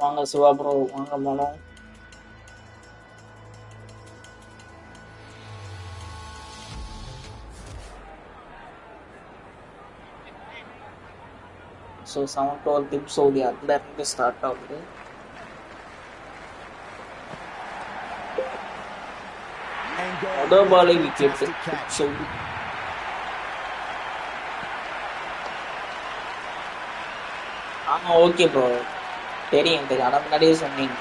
வாங்க சிவா ப்ரோ வாங்க போனோம். ஸோ 7-12 எபிசோடு அதில் இருந்து ஸ்டார்ட் ஆகுது. முதல் பாலே விக்கெட்டு எபிசோடு. ஆமாம் ஓகே ப்ரோ தெரியும் அதான் முன்னாடியே சொன்னீங்க.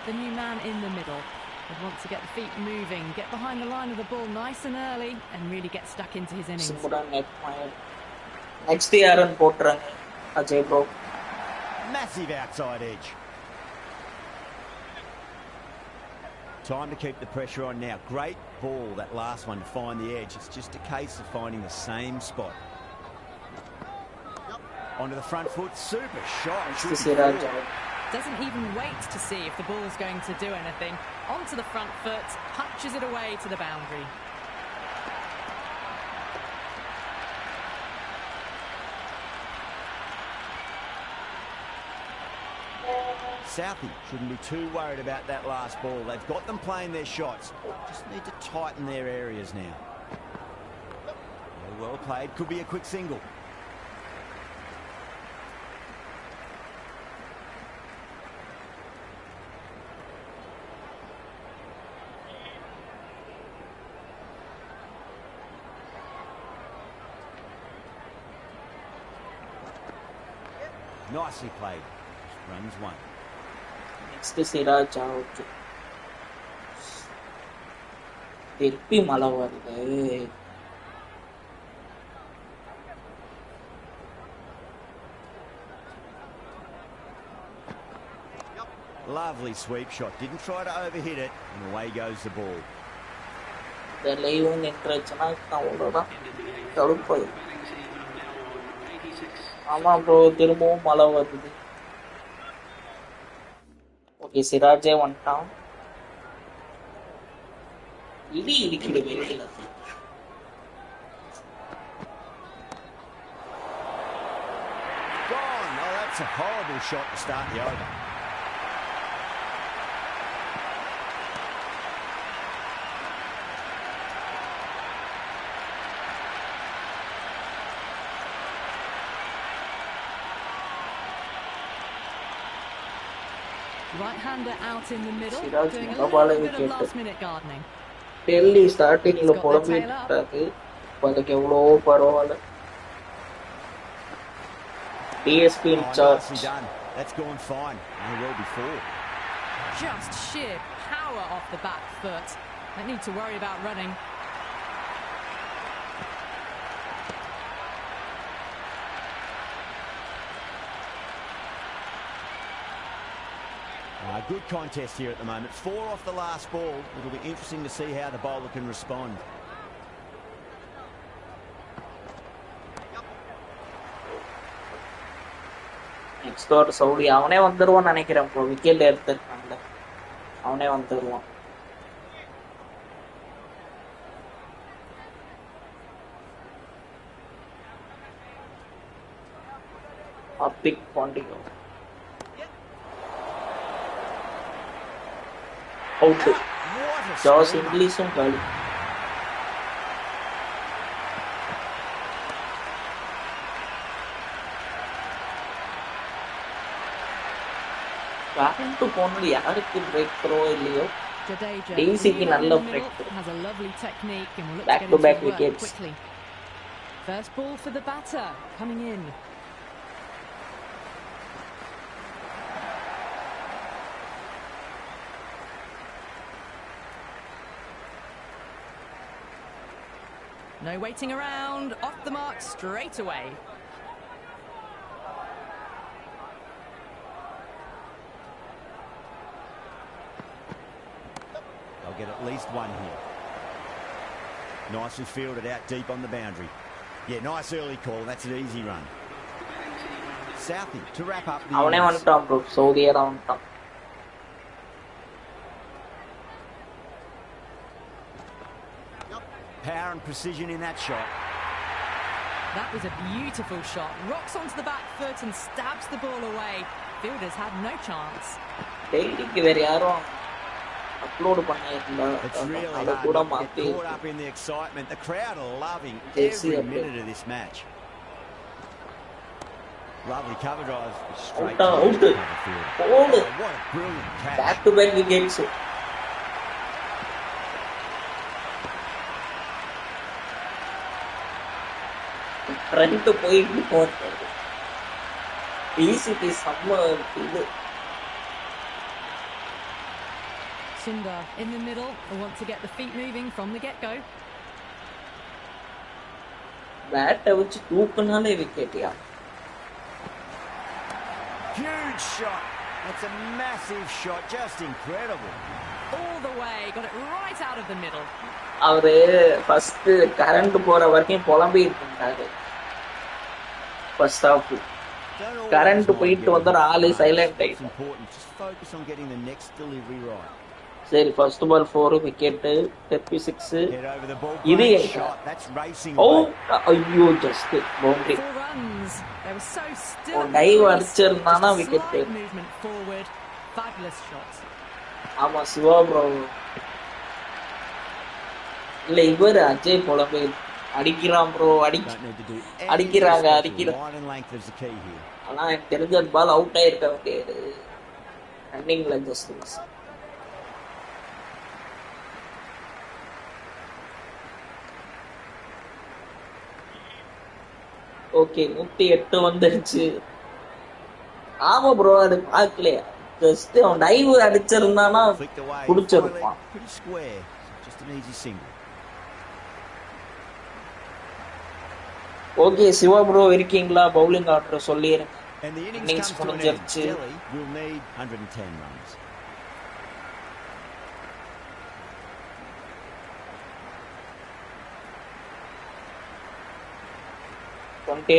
The new man in the middle would want to get the feet moving, get behind the line of the ball nice and early and really get stuck into his innings. Next year and போட்றாங்க Ajay bro. Massive outside edge. Time to keep the pressure on now. Great ball that last one to find the edge. It's just a case of finding the same spot. Onto the front foot, super shot. Doesn't even wait to see if the ball's going to do anything. Onto the front foot, punches it away to the boundary. Southie shouldn't be too worried about that last ball. They've got them playing their shots. Just need to tighten their areas now. Well played. Could be a quick single. Nicely played. Runs one. Next Siraj out. திருப்பி மழை வருது. Lovely sweep shot. Didn't try to overhit it, and away goes the ball. The live நின்றுச்சுன்னா அவ்வளோதான் தடுப்பாய். ஆமாம் bro திரும்பவும் மழை வருது. ஓகே சிராஜே வந்துட்டான். இடி இடிக்குது வெளியில. Gone. Oh, that's a horrible shot to start the over. Right-hander out in the middle, Siraj doing a little bit of last-minute gardening. Delhi starting lo புலம்பிட்டாரு. அதுக்கு எவ்வளோ பரவாயில்ல. DSP in charge. That's gone fine. And well before. Just sheer power off the back foot. Don't need to worry about running. Good contest here at the moment. 4 off the last ball. It'll be interesting to see how the bowler can respond. Next over Saudi. அவனே வந்துருவான் நினைக்கிறேன் bro. Wicket எடுத்துட்டான்ல. அவனே வந்துருவான். Big பாண்டிகோ. Out. Josh Englishum களி. Bat போனது யாருக்கு break throw இல்லையோ டெய்ஸிக்கு நல்ல break throw. Back to back wickets. First ball for the batter coming in. No waiting around, off the mark straight away. They'll get at least one here. Nicely fielded out deep on the boundary. Yeah, nice early call. That's an easy run. Southie to wrap up the அவனே வந்துட்டான் bro. Saudiya தான் வந்துட்டான். Power and precision in that shot. That was a beautiful shot. Rocks onto the back foot and stabs the ball away. Fielders had no chance. Daily வேற யாரும் upload பண்ணிருந்தா அத கூட மாத்தி caught up in the excitement. The crowd are loving every minute of this match. Lovely cover drive straight to the field. Oh, what a brilliant catch. Back to back wickets. Front போயிட்டு போறது. easy செம்ம இது. Sundar in the middle. They want to get the feet moving from the get-go. Bat வச்சு தூக்குனாலே விக்கெட்யா. Huge shot. That's a massive shot. Just incredible. All the way. Got it right out of the middle. அவரு first current போற வரைக்கும் புலம்பிட்டு இருந்தாரு. First of current போயிட்டு வந்தா ஆளு silent ஆயிடுச்சு. Just focus on getting the next delivery right. சரி ஃபர்ஸ்ட் பால் 4 விக்கெட் 36 இது ஓ ஐயோ ஜஸ்ட் பவுண்டரி டைவ் அடிச்சிருந்தானா விக்கெட் ஆமா சிவா ப்ரோ இல்ல இவர் அஜய் புலம்பே அடிக்கிறான் ப்ரோ அடிக்கிறாங்க ஆனா எனக்கு தெரிஞ்ச பால் அவுட் ஆயிருக்க வேண்டியது ரன்னிங்ல ஜஸ்ட் மிஸ். ஓகே 108 வந்துருச்சு. ஆமா ப்ரோ அது பார்க்கலையா ஜஸ்ட் அவன் டைவ் அடிச்சிருந்தானா புடிச்சிருப்பான். ஓகே சிவா ப்ரோ இருக்கீங்களா? பவுலிங் ஆர்டர் சொல்லிருங்க. இன்னிங்ஸ் முடிஞ்சிருச்சு.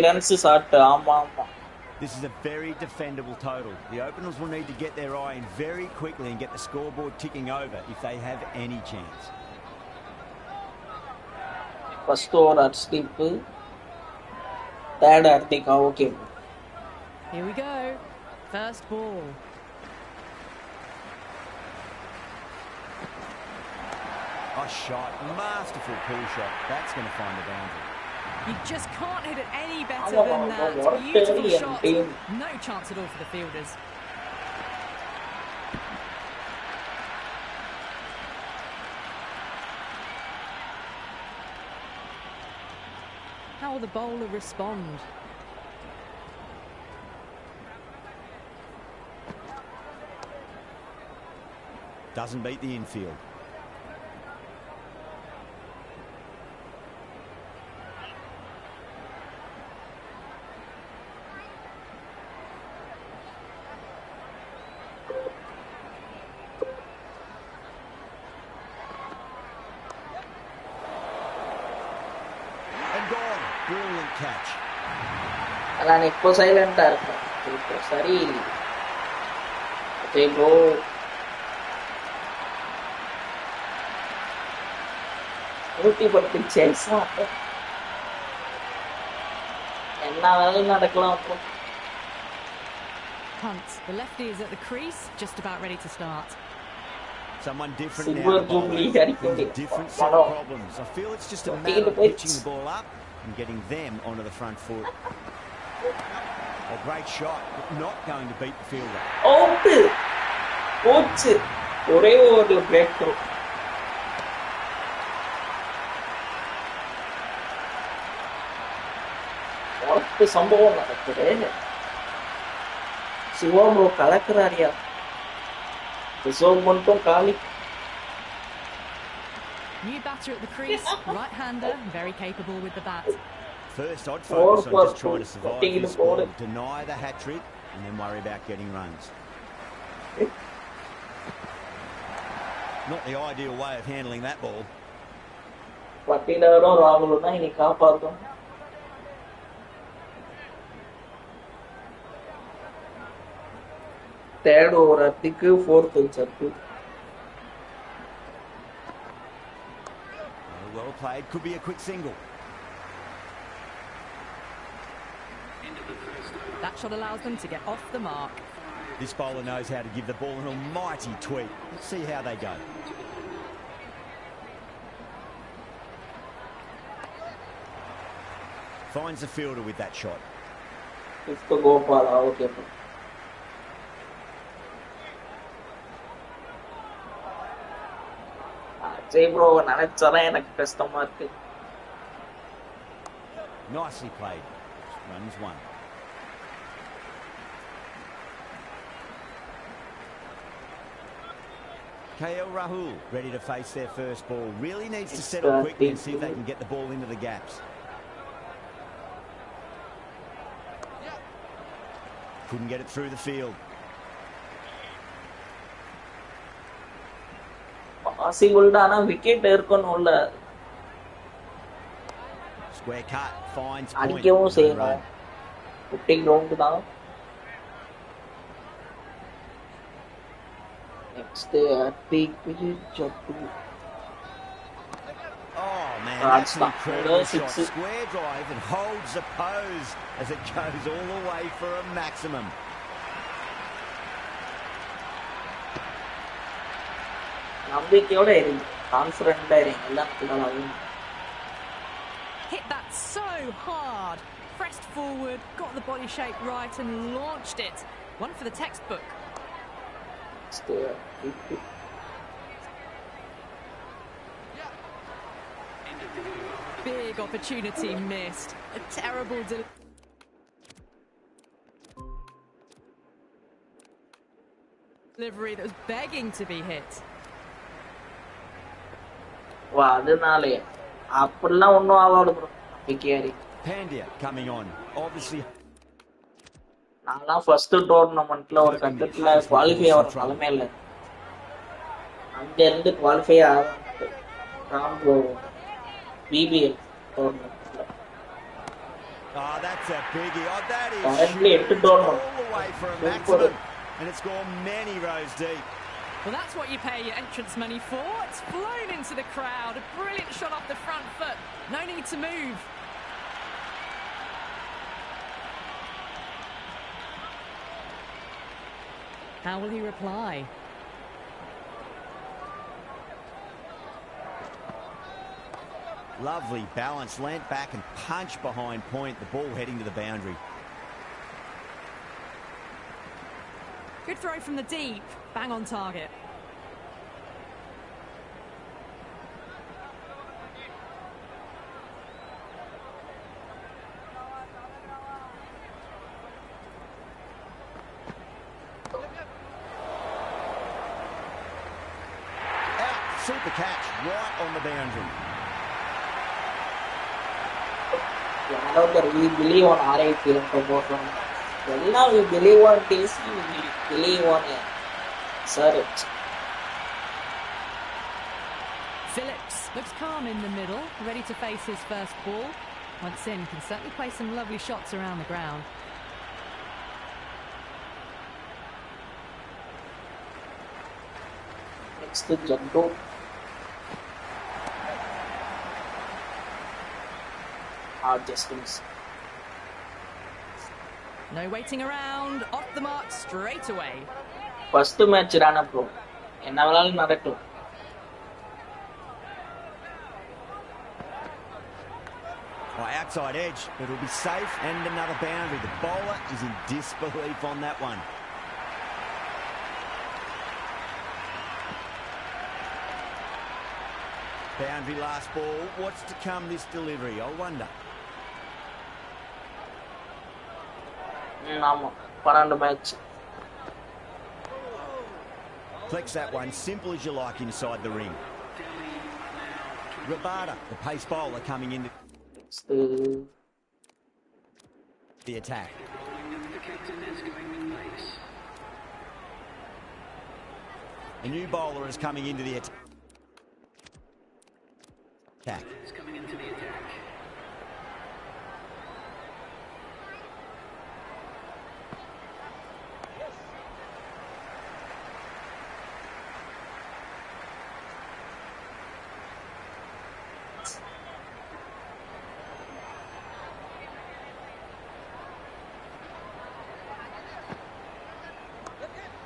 runs shot. This is a very defendable total. The openers will need to get their eye in very quickly and get the scoreboard ticking over if they have any chance. First over at sleep. Third Artika, okay. Here we go. First ball. A shot, masterful pull shot. That's going to find the boundary. You just can't hit it any better than that. Beautiful shot. No chance at all for the fielders. How will the bowler respond? Doesn't beat the infield. Brilliant catch. அதான் இப்போ சைலண்டா இருக்கும். இப்போ சரி okay bro ஊட்டி பட்டு சேல்ஸா என்ன வேலை நடக்கலாம் அப்போ. Hunt, the lefty is at the crease, just about ready to start. Someone different now. Different set of problems. I feel it's just a matter of pitching the ball up and getting them onto the front foot. A great shot, but not going to beat the fielder. Out! Coach! ஒரே ஓவர்ல break through. ஒரு சம்பவம் நடக்குது. Siva bro கலக்குறாரியா. Reserve மட்டும் காலி. New batter at the crease, right-hander, very capable with the bat. First, I'd focus on just trying to survive this ball, deny the hat-trick, and then worry about getting runs. Not the ideal way of handling that ball. பட்டிலரும் ராகுலும் தான் இனி காப்பாற்றும். Third over அத்திக்கு fourth சர்க்கு. Well played, could be a quick single. That shot allows them to get off the mark. This bowler knows how to give the ball an almighty tweak. Let's see how they go. Finds the fielder with that shot. Fifth go ball, okay. Bro, Nicely played. Runs one. Rahul ready to face their first ball. Really needs to settle quickly and see if they can get the ball into the gaps. Couldn't get it through the field. Wicket Square cut, finds point. No run. Putting round down. Next big jump. Oh man, that's an incredible shot. Square drive and holds the pose as it goes all the way for a maximum. Hit that so hard. Pressed forward, got the body shape right and launched it. One for the textbook. Big opportunity missed. A terrible delivery that was begging to be hit. Wow, Pandya coming on. Obviously. First tournament qualify qualify BBL tournament. Oh, that's a biggie. Oh, that is currently all the way for a maximum. And it's gone many rows deep. Well, that's what you pay your entrance money for. It's flown into the crowd. A brilliant shot off the front foot. No need to move. How will he reply? Lovely balance, leant back and punch behind point. The ball heading to the boundary. Good throw from the deep. Bang on target. Super catch right on the boundary. We believe on RIP. Now we believe on TC, we believe on Surge. Phillips looks calm in the middle, ready to face his first ball. Once in, can certainly play some lovely shots around the ground. Next to Jumbo. Distance. No waiting around, off the mark straight away. First match run bro. Or outside edge, but it'll be safe and another boundary. The bowler is in disbelief on that one. Boundary last ball. What's to come this delivery? I wonder. match. Flex that one, simple as you like inside the ring. Rabada, the pace bowler, coming into the attack. A new bowler is coming into the attack.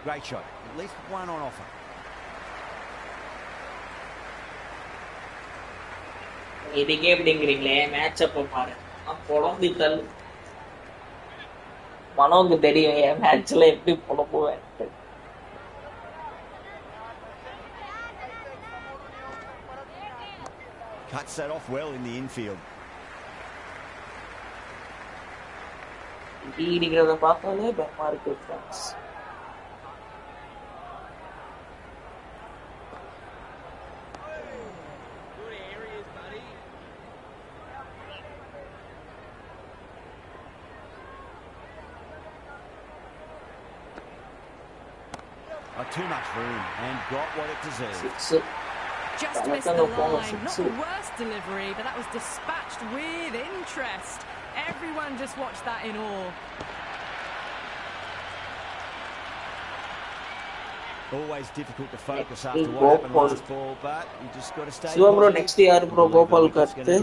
Great shot. At least one on offer. இதுக்கே எப்படிங்கிறீங்களே match அப்ப பாரு புலம்பி தள்ளு மனோக்கு தெரியும் என் மேட்ச்ல எப்படி புலம்புவேன் Cuts that off well in the infield. இடிக்கிறத பார்த்தாலே பயமா இருக்கு friends Too much room and got what it deserved. Just missed the line. Not the worst delivery, but that was dispatched with interest. Everyone just watched that in awe. Always difficult to focus after what happened last ball, but you just got to stay. Shiva bro, next year bro, Gopal karte.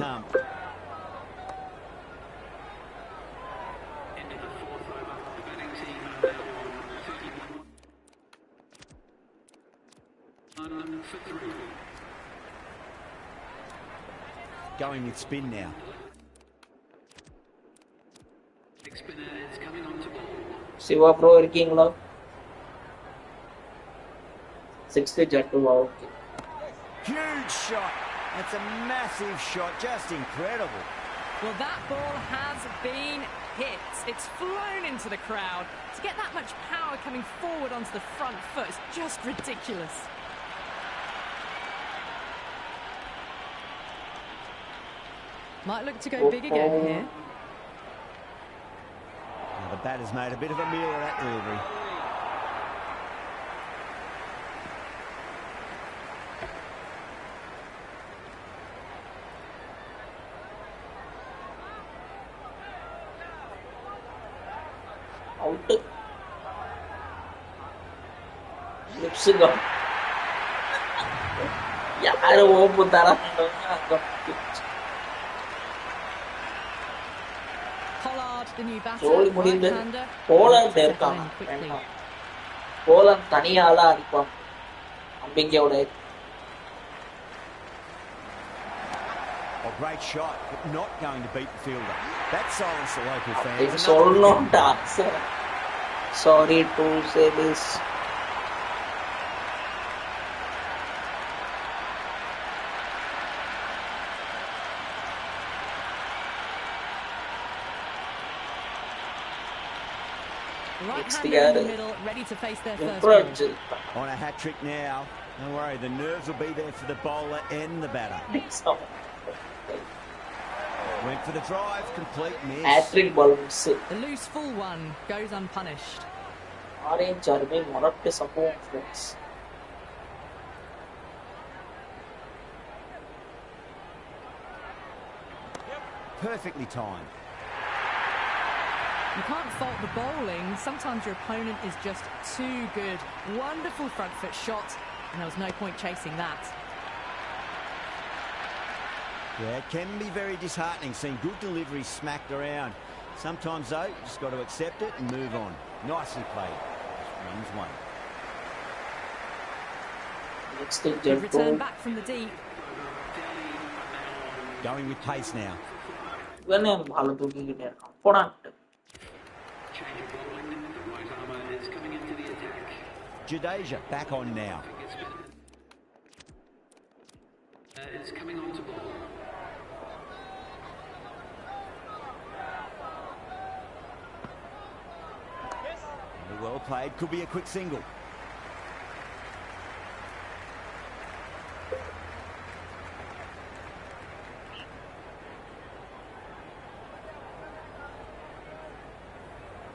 Going with spin now. Shiva bro இருக்கீங்களா 60 jet out. Huge shot. That's a massive shot. Just incredible. Well, that ball has been hit. It's flown into the crowd. To get that much power coming forward onto the front foot is just ridiculous. Might look to go big again here. Well, the batter's made a bit of a meal of that delivery. Out. Lips gone. யாரு ஓப்பு தராங்க The new batter, Poland இருக்காங்க Poland தனியால அடிப்பான் நம்பிக்கையோட A great shot, but not going to beat the fielder. That silenced the local fans. It's all not answer. Sorry to say this. Right-hander in the middle, ready to face their first ball. On a hat-trick now. Don't worry, the nerves will be there for the bowler and the batter. Went for the drive, complete miss. Hat-trick balls. The loose full one goes unpunished. Orange army moratte support friends. Perfectly timed. You can't fault the bowling. Sometimes your opponent is just too good. Wonderful front foot shot, and there was no point chasing that. Yeah, it can be very disheartening seeing good delivery smacked around. Sometimes, though, you just got to accept it and move on. Nicely played. Runs one. Good return back from the deep. Going with pace now. Jadeja back on now. It's coming on to ball. Well played, could be a quick single.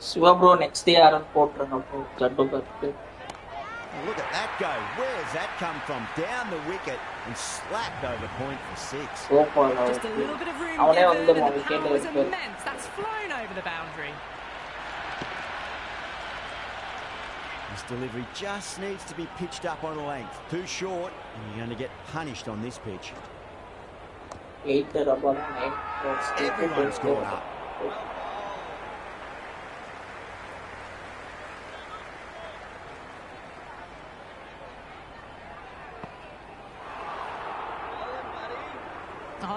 Shiva bro, next day Aaron போட்டுருங்க bro cut cut. Look at that go. Where's that come from? Down the wicket and slapped over point for 6. Just a little bit of room given, and the power was immense. That's flown over the boundary. This delivery just needs to be pitched up on a length. Too short, and you're going to get punished on this pitch. Everyone's gone up.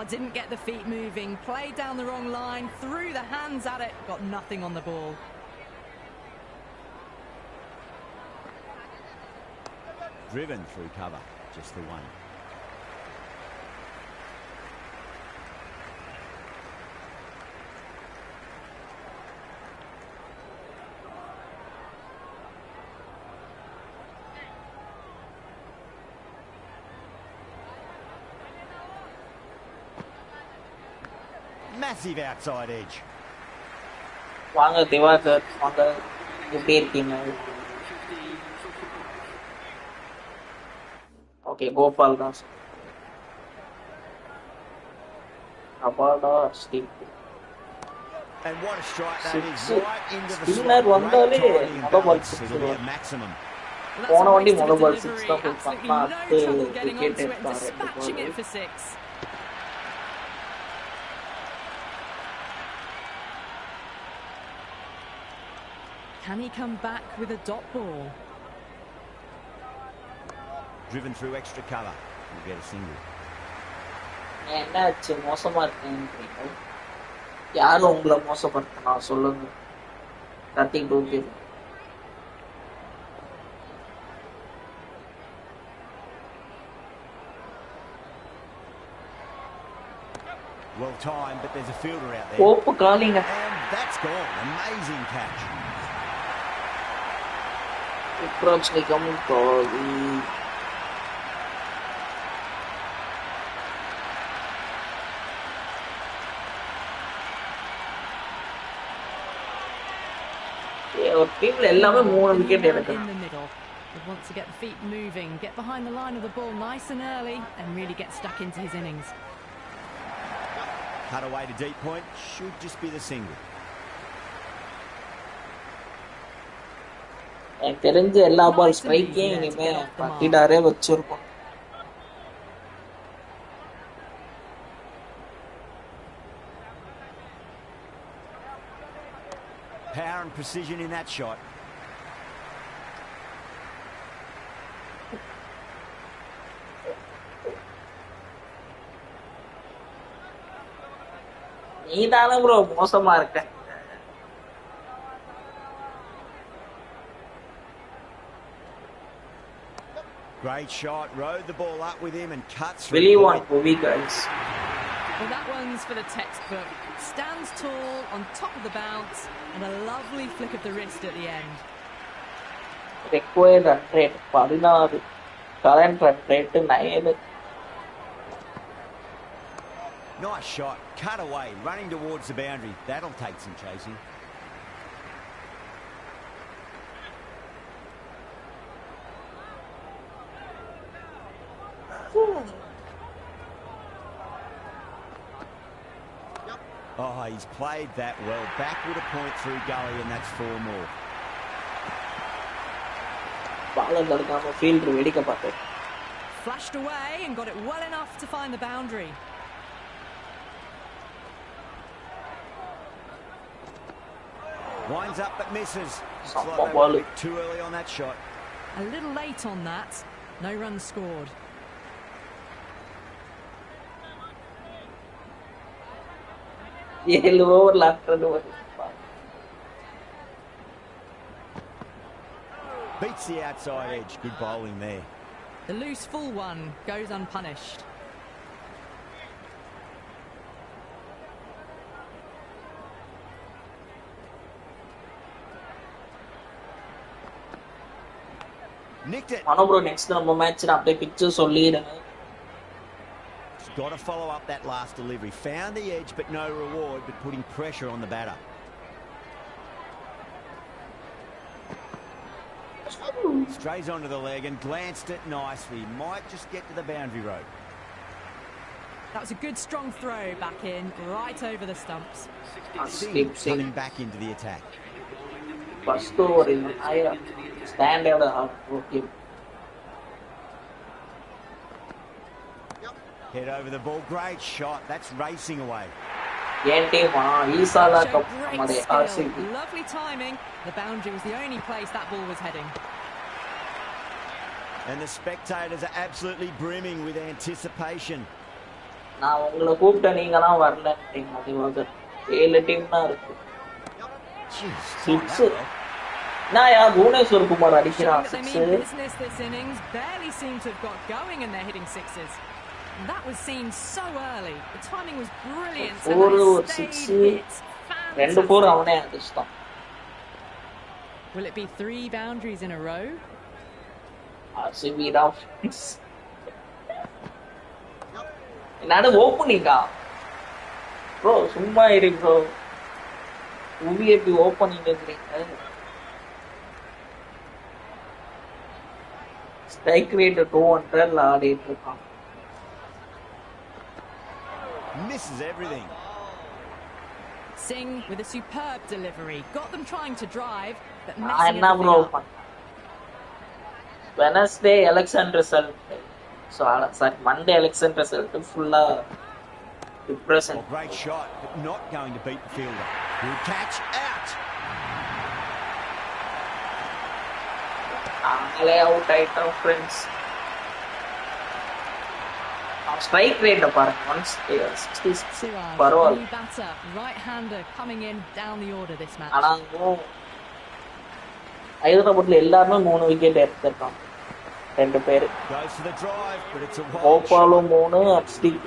Oh, didn't get the feet moving. Played down the wrong line. Threw the hands at it. Got nothing on the ball. Driven through cover. Just the one. Massive outside edge. வாங்க திவாகர் வாங்க, எப்படி இருக்கீங்க? Okay, Gopal தான். அபாடா steep. And what a strike that is, right into the spinner வந்தாலே மொதல் maximum. போன வண்டி மொதல் 6 தான் பண்ணா விக்கெட் எடுத்தாரு. Can he come back with a dot ball? Driven through extra cover. We'll get a single. என்னாச்சு, மோசமா இருக்கீங்க? யாரும் உங்களை மோசப்படுத்தினா சொல்லுங்க. கத்திட்டு okay. Well timed, but there's a fielder out there. Hope calling. And that's gone. Amazing catch. Approach ni kamu kali. People எல்லாமே 3 wicket எடுக்கறாங்க. He wants to get the feet moving, get behind the line of the ball nice and early and really get stuck into his innings. Cut away to deep point, should just be the single. எனக்கு தெரிஞ்ச எல்லா பால் ஸ்ட்ரைக்கே இனிமே பட்டிடாரே வச்சிருக்கோம். Power and precision in that shot. நீதானே bro மோசமா இருக்க. Great shot, rode the ball up with him and cuts. Really want Bobby guys. Well, that one's for the textbook. Stands tall on top of the bounce and a lovely flick of the wrist at the end. Required run rate 16, current run rate 9. Nice shot, cut away, running towards the boundary. That'll take some chasing. Oh, he's played that well. Backward a point through gully, and that's 4 more. Flashed away and got it well enough to find the boundary. Winds up but misses. Looks like they were a bit too early on that shot. A little late on that. No runs scored. Over last Beats the outside edge. Good bowling there. The loose full one goes unpunished. Nicked it. Bro, next நம்ம match அப்படியே picture சொல்லிடுங்க. Got to follow up that last delivery. Found the edge, but no reward, but putting pressure on the batter. Strays onto the leg and glanced it nicely. Might just get to the boundary road. That was a good strong throw back in, right over the stumps. Coming back into the attack. First over in higher stand out of Head over the ball. Great shot. That's racing away. Lovely timing. The boundary was the only place that ball was heading. And the spectators are absolutely brimming with anticipation. நான் உங்களை கூப்பிட்டேன், நீங்களாம் வரலன்றீங்க. அது 7 team தான் இருக்கு. 6 நான் யார் புவனேஸ்வர் குமார் அடிக்கிறான் 6. Business this innings barely seem to have got going and they're hitting sixes. And that was seen so early. The timing was brilliant. 4 6 2 4 அவனே அடிச்சான். Will it be 3 boundaries in a row? RCB off. என்னடா ஓபனிங்கா bro, சும்மா இரு bro. UVP opening இருக்கீங்க. Strike rate 200 ஆடிட்டு இருக்கான். Misses everything. Singh with a superb delivery. Got them trying to drive, but I'm messing not everything up. Wednesday election result. So sorry, Monday election result full depression. Oh, great shot, but not going to beat the fielder. Good catch, out. Lay out item, friends. Strike rate பாருங்க 166 பரவாயில்லை. New batter, right-hander coming in down the order this match. ஆனா ஹைதராபாத்ல எல்லாரும் 3 wicket எடுத்துட்டாங்க. 2 பேர். Goes for the drive, but it's a wild Gopalu 3 அப்ஸ்டிக்.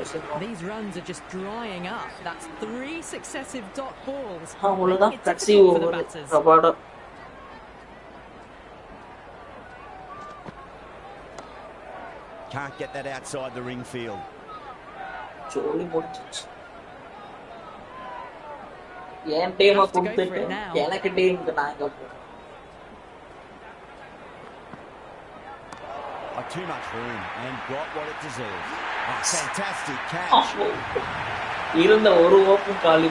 These runs are just drying up. That's 3 successive dot balls. அவ்வளவுதான் கட்சி over. கபாடா can't get that outside the ring field. ஜோலி முடிஞ்சிச்சு. என் டீமை கொடுத்துட்டு எனக்கு டீமுக்கு நாங்க போறோம். Too much room and got what it deserved. Oh, fantastic catch. இருந்த ஒரு ஓப்பன் காலி.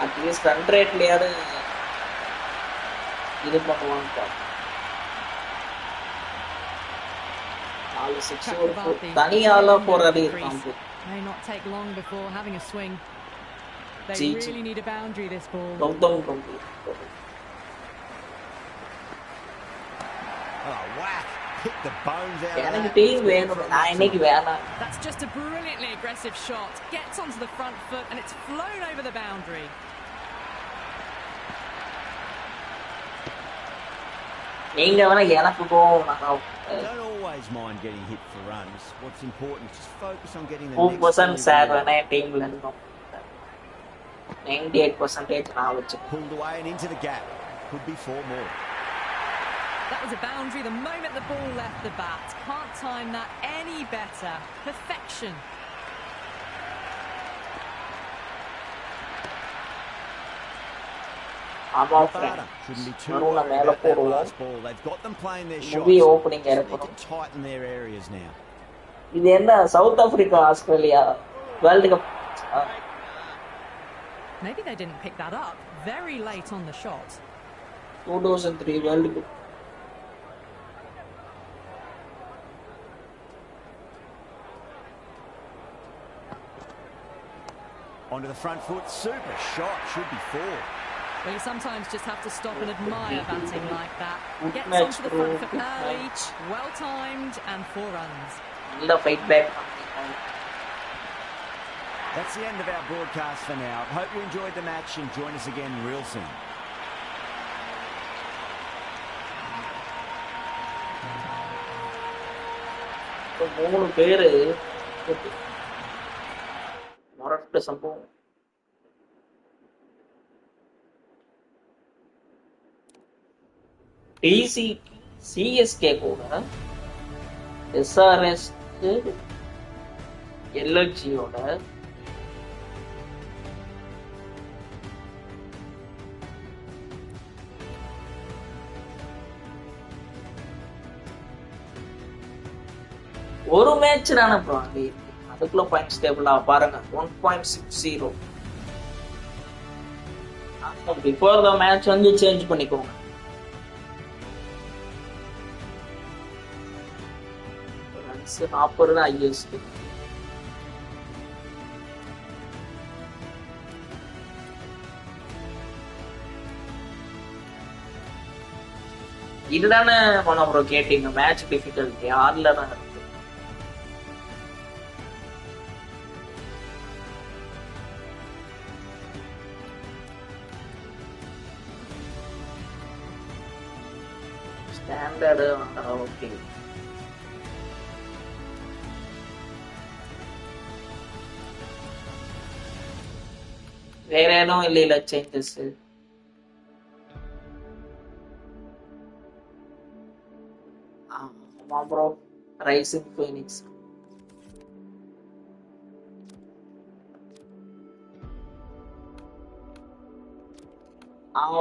அட்லீஸ்ட் ரன் ரேட்லயாவது இது பண்ணுவாங்க. 4 6 தனியால போறது இருக்காங்க. May not take long before having a swing. They really need a boundary this ball. Oh, whack. Hit the bones out of எனக்கு team வேணும். நான் இன்னைக்கு வேணாம். That's just a brilliantly aggressive shot. Gets onto the front foot and it's flown over the boundary. நீங்க வேணா எனக்கு கோவம். Don't always mind getting hit for runs. What's important is just focus on getting the 2% sir வேணா டீம்ல இருந்தோம். 98% நான் வச்சு. Pulled away and into the gap. Could be 4 more. That was a boundary the moment the ball left the bat. Can't time that any better. Perfection. ஆமா friend. மறுபடியும் மேல போடுவோம். They've got them playing their shots. Movie opening ஏற்படும். Tighten their areas now. இது என்ன south Africa Australia world cup? Maybe they didn't pick that up very late on the shot. 2003 world cup. Onto the front foot, super shot, should be 4. Well, you sometimes just have to stop and admire batting like that. Gets onto the front foot early, well timed, and 4 runs. The fight back. That's the end of our broadcast for now. Hope you enjoyed the match and join us again real soon. மூணு பேரு மொரட்டு சம்பவம். DC CSK கூட SRS எல்எல்ஜியோட ஒரு match தானே bro. அதுக்குள்ள points டேபிளா பாருங்க 1.60. பிஃபோர் த மேட்ச் வந்து சேஞ்ச் பண்ணிக்கோங்க. ரன்ஸ் 40 தான் ஹையஸ்ட். இதுதானே மனோ ப்ரோ கேட்டீங்க மேட்ச் டிஃபிகல்ட்டி ஆர்ல தான் இருக்கு. Standard okay. வேற எதுவும் இல்லையில சேஞ்சஸ்? ஆமா bro rising phoenix.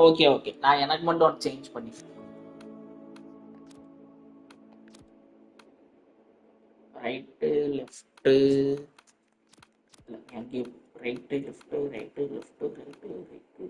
Okay okay நான் எனக்கு மட்டும் ஒன்று சேஞ்ச் பண்ணிக்கிறேன். ரைட்டு லெஃப்ட்டு அங்கே right left right left right right.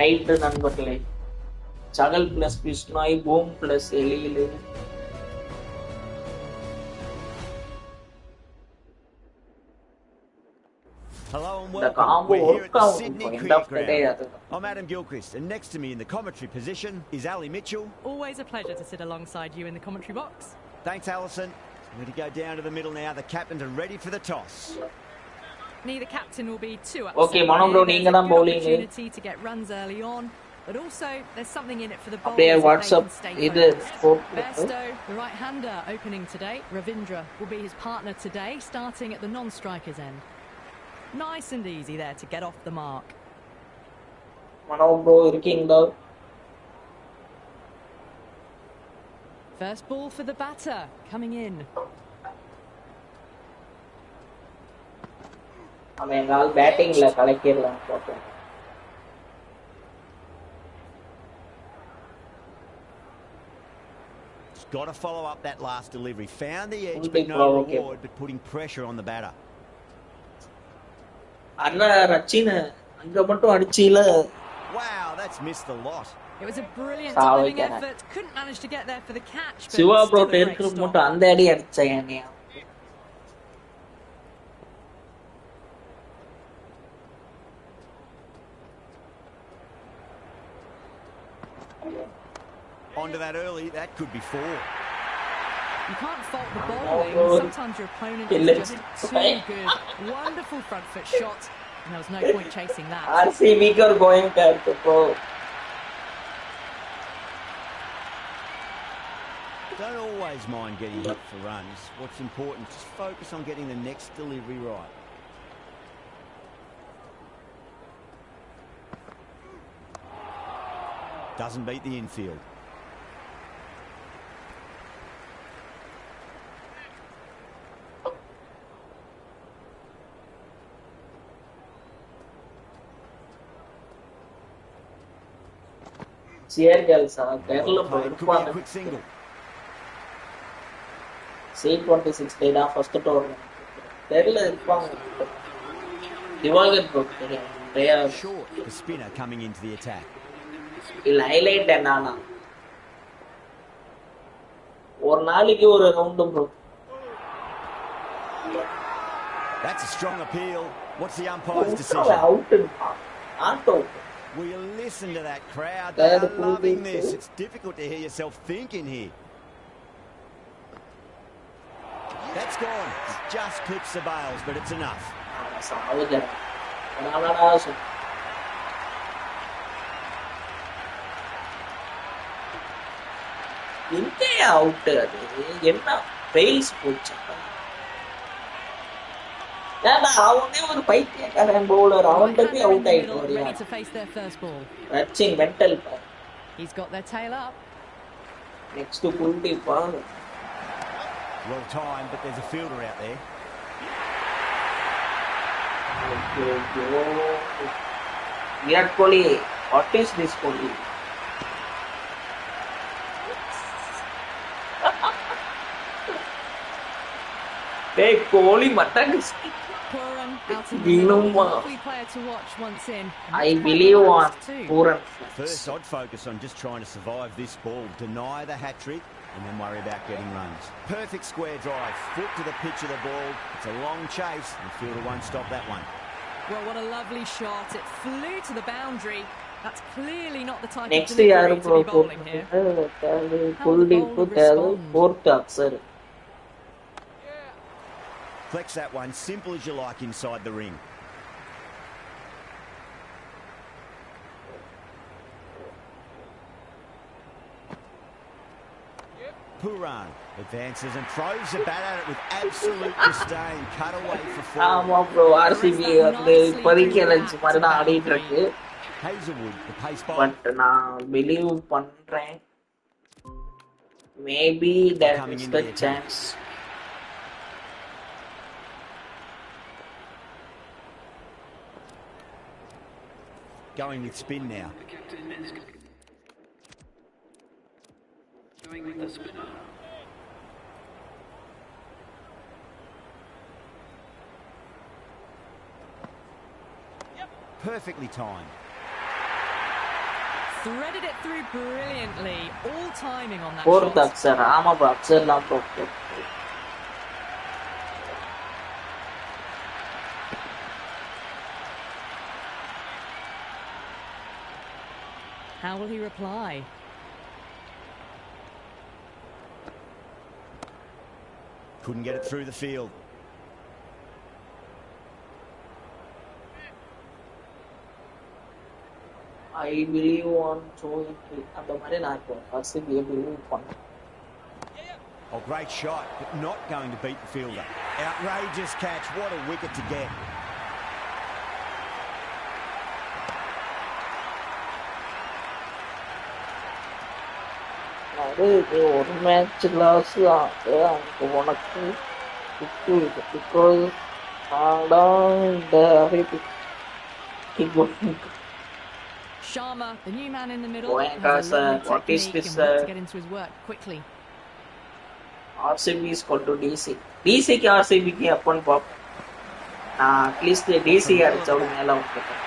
Right நண்பர்களே, Chahal plus Bishnoi, boom plus எலியிலு. Hello and welcome. We're here at the Sydney Cricket Ground. I'm Adam Gilchrist, and next to me in the commentary position is Ali Mitchell. Always a pleasure to sit alongside you in the commentary box. Thanks, Alison. We're going to go down to the middle now. The captains are ready for the toss. Neither captain will be too upset. Okay, Mano bro, neenga dhaan bowling. Opportunity to get runs early on, but also there's something in it for the bowlers. There, WhatsApp. Bairstow, the right-hander, opening today. Ravindra will be his partner today, starting at the non-strikers end. Nice and easy there to get off the mark. Mano bro, irukingla. First ball for the batter coming in. அவன் எங்கால் பேட்டிங்ல கலக்கிடலாம் பார்த்தேன். Got to follow up that last delivery. Found the edge, but no reward, but putting pressure on the batter. அண்ணா ரச்சின அங்க மட்டும் அடிச்சில. Wow, that's missed the lot. It was a brilliant diving effort. Couldn't manage to get there for the catch. Siva bro டெருக்கு மட்டும் அந்த அடி அடிச்சான் என்னையா. Onto that early, that could be four. You can't fault the bowling. Sometimes your opponent is just too good. Wonderful front foot shot, and there was no point chasing that. RCB are going to go. Don't always mind getting hit for runs. What's important, just focus on getting the next delivery right. Doesn't beat the infield. Cheer girls are Kerala quick single. C26 data first tournament. Kerala Divagan book. They are short. The spinner coming into the attack. He'll highlight Nana. Or Naliki or a round bro. That's a strong appeal. What's the umpire's decision? Out. Will you listen to that crowd? They are loving this. It's difficult to hear yourself thinking here. That's gone. It just clips the bails, but it's enough. Out. Fails pocha. ஒரு பைத்தியக்காரன் bowler அவன்கிட்ட போய் out ஆயிட்டாரு. To face their first ball. Touching mental. He's got their tail up. Next to Kuldeep. Well timed, but there's a fielder out there. Virat Kohli, what is this Kohli? Hey, Kohli mutton. Puran out in the middle. Lovely player to watch once in. I believe on Puran. First, I'd focus on just trying to survive this ball, deny the hat-trick, and then worry about getting runs. Perfect square drive, foot to the pitch of the ball. It's a long chase, and the fielder won't stop that one. Well, what a lovely shot. It flew to the boundary. That's clearly not the type of delivery to be bowling here. How will the bowler respond? Flex that one, simple as you like inside the ring. Puran advances and throws the bat at it with absolute disdain. Cut away for four. Bro, RCB வந்து இப்போதைக்கு lunch மாதிரி தான் ஆடிட்டு இருக்கு. Hazelwood, the pace bowler. But நான் believe பண்றேன். Maybe there is the chance. Going with spin now. The captain is going with the spinner. Perfectly timed. Threaded it through brilliantly. All timing on that Fourth shot. Axar, ஆமா bro, Axar லாம் போட்டு. How will he reply? Couldn't get it through the field. I believe on showing அந்த மாதிரி நான் இப்போ RCB believe பண்ணேன். Oh, great shot, but not going to beat the fielder. Outrageous catch. What a wicket to get. ஒரு match loss அங்க உனக்கு because Sharma, the new man in the middle, has a lovely technique and wants to get into his work quickly. RCB is called to DC. DC க்கு RCB க்கு எப்பன்னு பாப்போம். நான் at least DC அடிச்சவங்க மேல வந்துட்டேன்.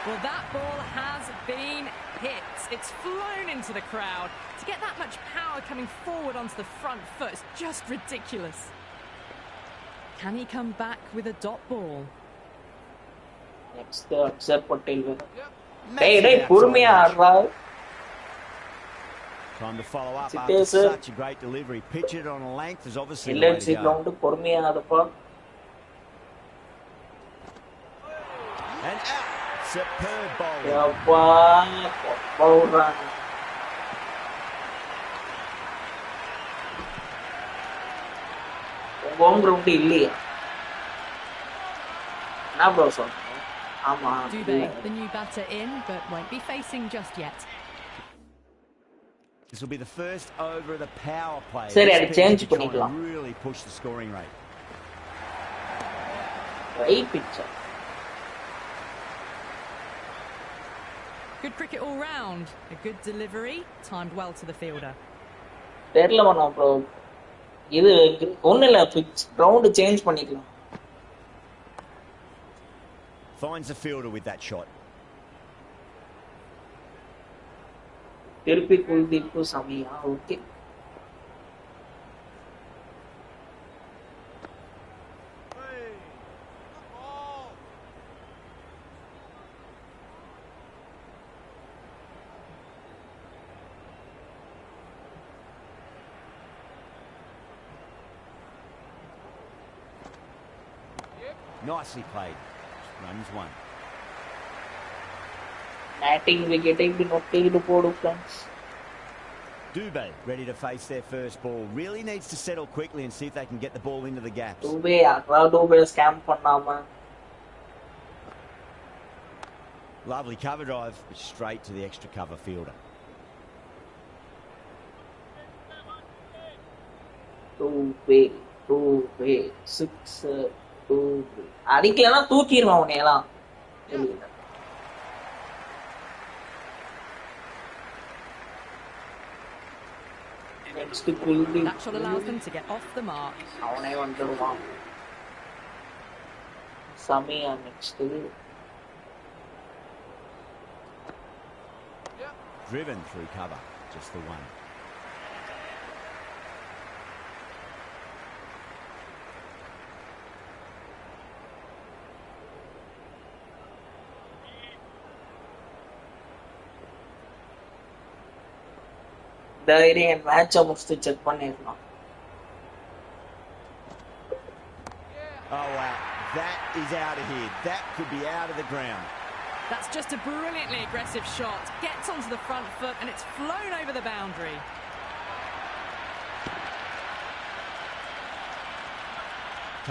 Well, that ball has been hit. It's flown into the crowd. To get that much power coming forward onto the front foot is just ridiculous. Can he come back with a dot ball? Next the Axar Patel. Hey, பொறுமையா ஆடுறா. Time to follow up after such a great delivery. Pitch it on a length is obviously the way to go. ground பொறுமையா ஆடுப்பா. And out. Superb bowling. Yappa, bowler. Home ground இல்லையா? என்ன bro சொல்றீங்க? ஆமா. Dubé, the new batter in, but won't be facing just yet. This will be the first over of the power play. சரி, அது change பண்ணிக்கலாம். Really push the scoring rate. Right pitch. Good cricket all round. A good delivery, timed well to the fielder. தெரியல பண்ணா bro. இது ஒண்ணு இல்ல, pitch ground change பண்ணிக்கலாம். Finds the fielder with that shot. திருப்பி Kuldeep Samiya, okay. Nicely played. Runs one. Batting wicket இப்படி நொட்டிட்டு போடு friends. Dubé ready to face their first ball. Really needs to settle quickly and see if they can get the ball into the gaps. Dubé scam பண்ணாம. Lovely cover drive, but straight to the extra cover fielder. Two way, two way, six, two way. அடிக்கலன்னா தூக்கிடுவான் உன்னையெல்லாம். That shot allows them to get off the mark. அவனே வந்துடுவான். Samia next. Driven through cover, just the one. தைரியம் மேட்சை முடிச்சு check பண்ணிடலாம். Oh wow, that is out of here. That could be out of the ground. That's just a brilliantly aggressive shot. Gets onto the front foot and it's flown over the boundary.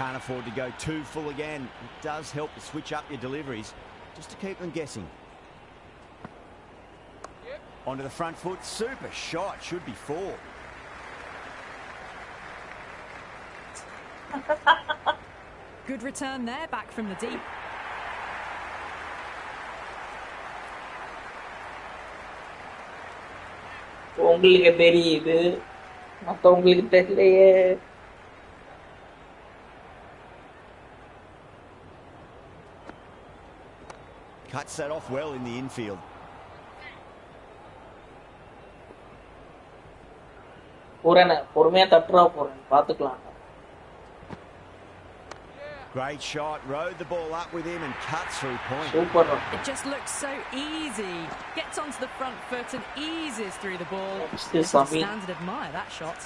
Can't afford to go too full again. It does help to switch up your deliveries, just to keep them guessing. Onto the front foot, super shot, should be four. Good return there, back from the deep. உங்களுக்கு தெரியுது, மத்தவங்களுக்கு தெரியலையே. Cuts that off well in the infield. பொறுமையா தட்டுறா போறேன், பாத்துக்கலாம். Great shot, rode the ball up with him and cuts through point. Super. It just looks so easy. Gets onto the front foot and eases through the ball. Stand and admire that shot.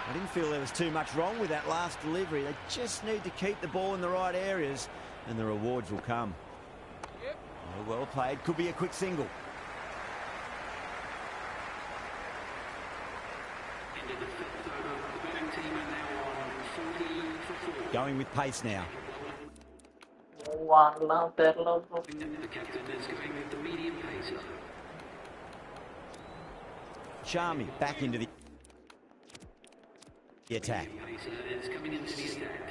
I didn't feel there was too much wrong with that last delivery. They just need to keep the ball in the right areas and the rewards will come. Oh, well played, could be a quick single. Going with pace now. The captain is going with the medium pacer. Charmy back into the attack. Pacer is coming into the attack.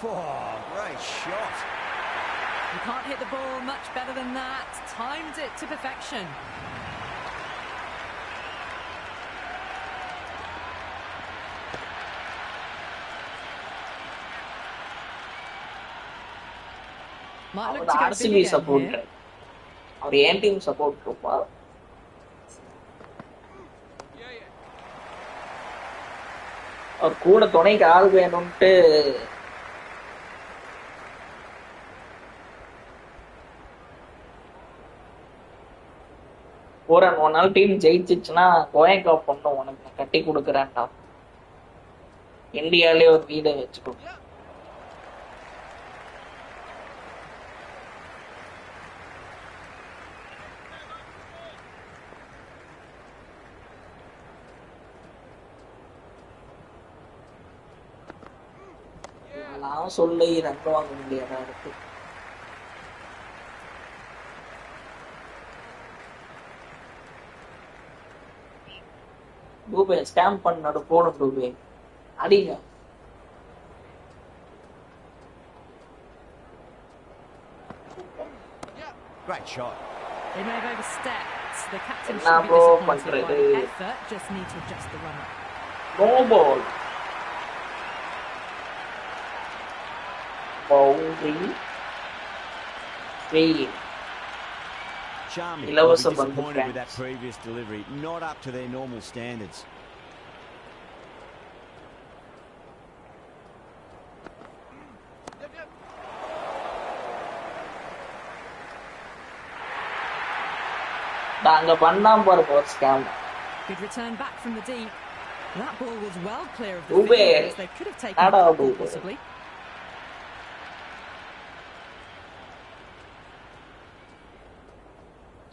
Oh, great shot. You can't hit the ball much better than that. Timed it to perfection. Might look to go big again here. அவர் ஏன் team support கொடுப்பா? அவர் கூட துணைக்கு ஆள் வேணும்ட்டு ஒரு நாள் team ஜெயிச்சிச்சுன்னா Goenka பொண்ணு உனக்கு கட்டி கொடுக்குறேன்டா, இந்தியாலே ஒரு வீடை வச்சுக்கோ. நான் சொல்லி ரன் வாங்க முடியாதா இருக்கு. டூபே ஸ்டாம்ப் பண்ணோட போடும் டூபே அடிங்க. Great shot. They may have overstepped. The captain should be disappointed by the effort. Just need to adjust the run up. No ball. Boundary. Three. Charmy will be disappointed with that previous delivery. Not up to their normal standards. Good return back from the deep. That ball was well clear of the fielders. They could have taken it possibly.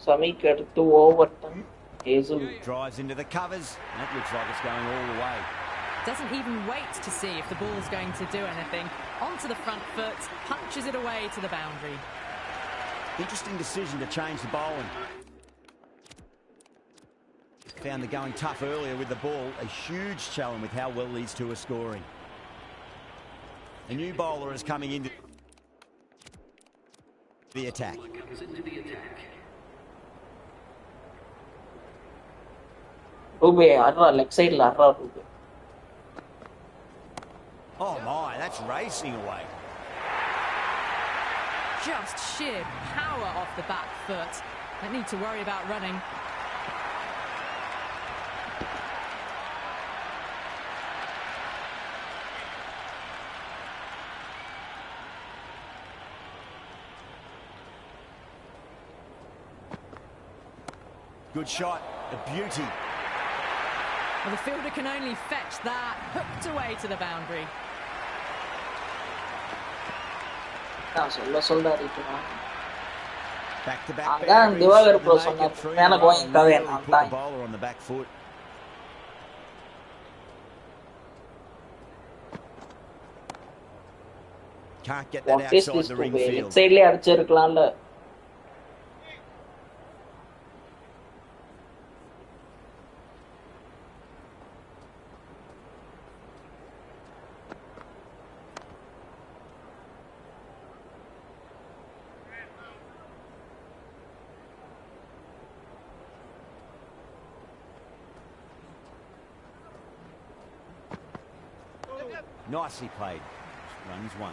Samik to overturn. Drives into the covers. That looks like it's going all the way. Doesn't even wait to see if the ball's going to do anything. Onto the front foot, punches it away to the boundary. Interesting decision to change the bowling. Found the going tough earlier with the ball. A huge challenge with how well these two are scoring. A new bowler is coming into the attack. Leg side Oh my, that's racing away. Just sheer power off the back foot. Don't need to worry about running. Good shot, a beauty. Well, the fielder can only fetch that, hooked away to the boundary. Back to back. Put the bowler on the back foot. Can't get that outside the ring field. Nicely played. Runs one.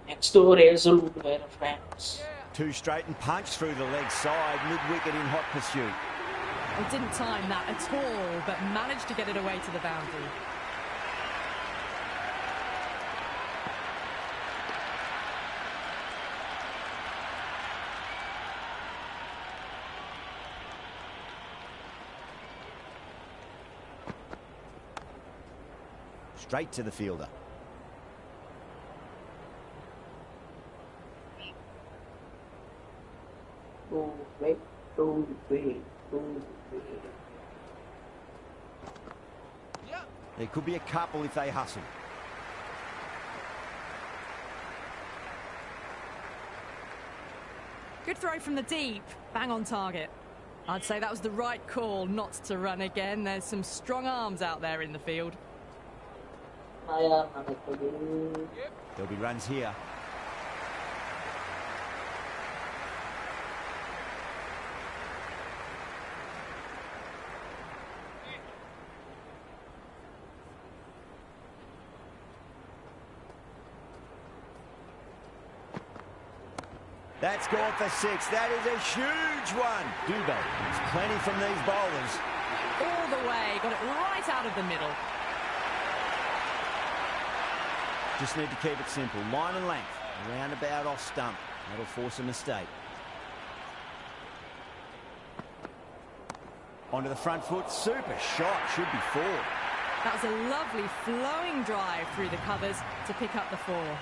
Next over Ripl, friends. Two straight and punch through the leg side, mid-wicket in hot pursuit. He didn't time that at all, but managed to get it away to the boundary. Straight to the fielder. There could be a couple if they hustle. Good throw from the deep, bang on target. I'd say that was the right call not to run again. There's some strong arms out there in the field. There'll be runs here. That's gone for six. That is a huge one. Dubé, there's plenty from these bowlers. All the way, got it right out of the middle. Just need to keep it simple. Line and length. Roundabout off stump. That'll force a mistake. Onto the front foot. Super shot. Should be four. That was a lovely flowing drive through the covers to pick up the four.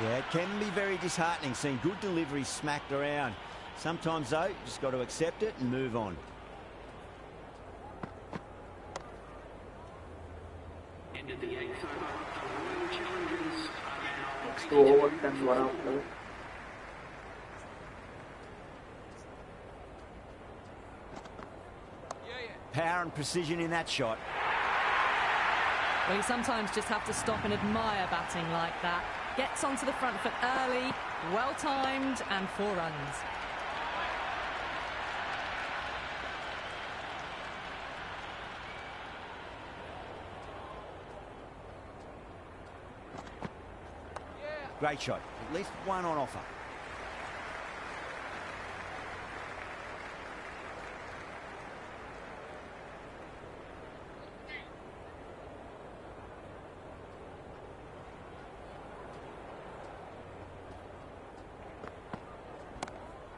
Yeah, it can be very disheartening seeing good deliveries smacked around. Sometimes, though, you just got to accept it and move on. End of the eighth over. The Royal Challengers are now Next over and one out. Power and precision in that shot. Well, you sometimes just have to stop and admire batting like that. Gets onto the front foot early, well-timed, and 4 runs. Great shot. At least one on offer.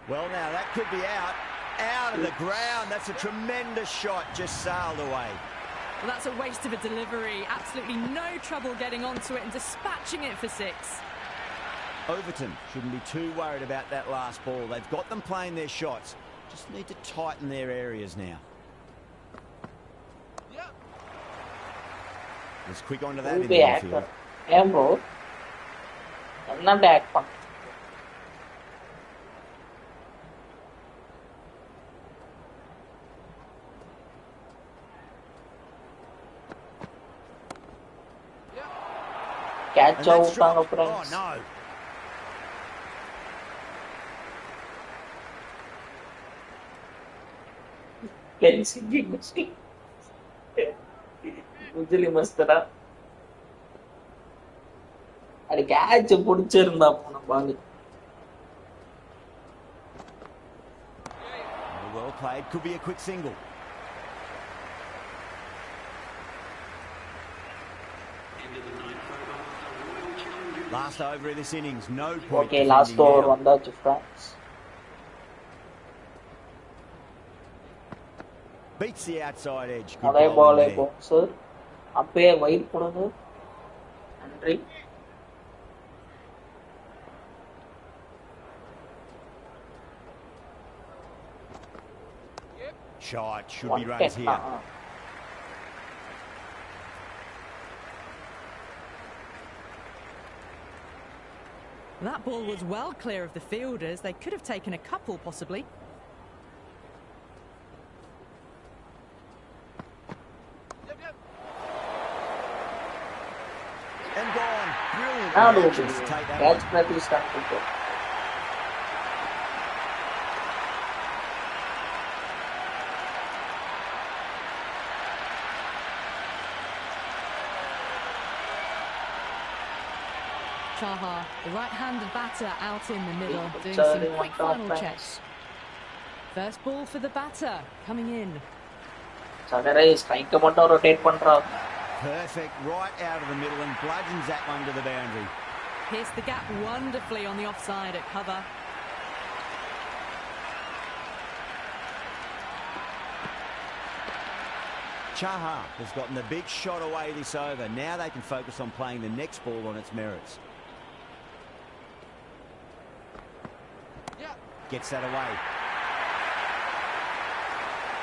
Well, now, that could be out. Out of the ground. That's a tremendous shot. Just sailed away. Well, that's a waste of a delivery. Absolutely no trouble getting onto it and dispatching it for 6. Overton shouldn't be too worried about that last ball. They've got them playing their shots. Just need to tighten their areas now. Let's quick onto that in the infield. Bro. Not that fun. Catch out on the Oh no. Usually mastera. Adi catch pudichirundha pona ball. Well played. Could be a quick single. Last over in this innings, no point. Okay, last over vandachu France. Beats the outside edge. Good Adai ball bowling there. boxer. Umpire wide podunga. Nandri. Shot. Should be runs here. That ball was well clear of the fielders. They could have taken a couple, possibly. And gone. Brilliant. Now do reactions to take that one. catch practice start to go. Chaha, the right-handed batter out in the middle, doing some quick final checks. First ball for the batter, coming in. Sadare strike மட்டும் rotate பண்றா. Perfect, right out of the middle and bludgeons that one to the boundary. Pierced the gap wonderfully on the offside at cover. Chaha has gotten the big shot away this over. Now they can focus on playing the next ball on its merits. Gets that away.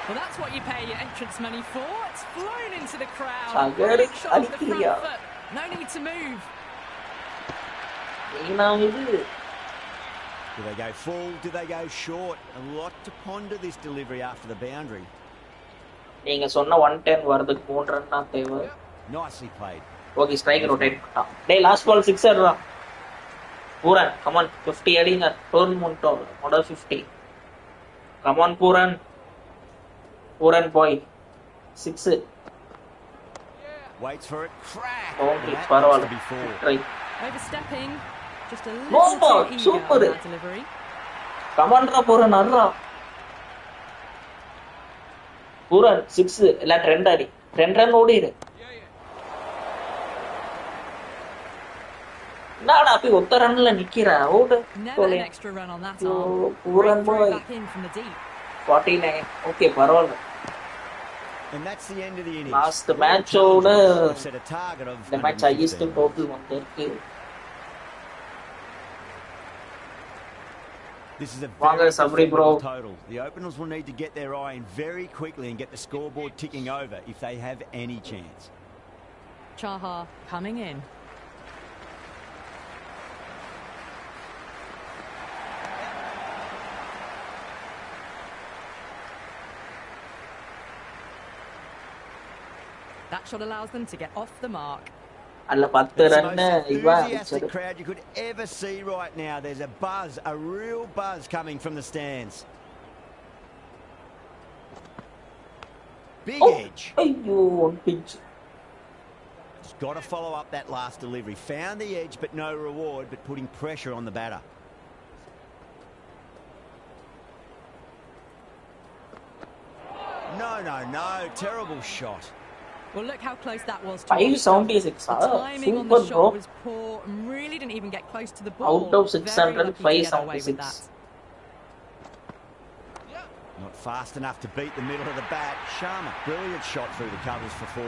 Well, that's what you pay your entrance money for. It's flown into the crowd. Sagar, Great shot off the front Alikia. foot. No need to move. Ina idu. Do they go full? Do they go short? A lot to ponder this delivery after the boundary. நீங்க சொன்ன 110 வரதுக்கு 3 run தான் தேவை. Nicely played. Okay strike rotate பண்ணான். டேய் last ball 6 அடிடா. Pooran come on 50 அடிங்க. Turn முண்டோ மாடல் 50. Come on Pooran. பூரன் பாய் 6. Waits for it. Crack. Okay That பரவாயில்ல. needs to be four. Try. Overstepping. Just a No little ball. too eager Super. on that delivery. Come ஆன்டா Pooran அட்ரா. Pooran 6 இல்ல 2 அடி. 2 run ஓடிரு. நாடா போய் ஒத்த ரன்ல நிக்கிறா. ஓடு. Never an extra run on that arm. Pooran Throw பாய் back in from the deep. 49. Okay பரவாயில்ல. And that's the end of the innings. Last மேட்சோட They've set a target of இந்த மேட்ச் ஹையஸ்ட் 115. டோட்டல் வந்திருக்கு. This is a Wanga very Sabri bro. defendable total. The openers will need to get their eye in very quickly and get the scoreboard ticking over if they have any chance. Chaha coming in. That shot allows them to get off the mark. அல்ல 10 It's the run most இவன் enthusiastic crowd you could ever see right now. There's a buzz, a real buzz coming from the stands. Big edge. ஐயோ one pinch. Just got to follow up that last delivery. Found the edge, but no reward, but putting pressure on the batter. No. Terrible shot. Well, look how close that was to 576. The timing on Super the shot bro. was poor and really didn't even get close to the ball. Out of 600, Very lucky to get away with 576. that. Not fast enough to beat the middle of the bat. Sharma, brilliant shot through the covers for 4.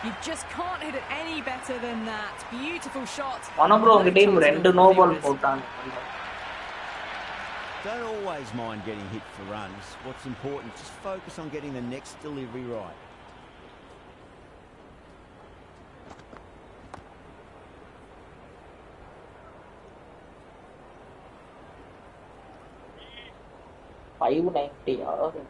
You just can't hit it any better than that. Beautiful shot. One bro game rendu no ball போட்டான். Don't always mind getting hit for runs. What's important, just focus on getting the next delivery right. $590.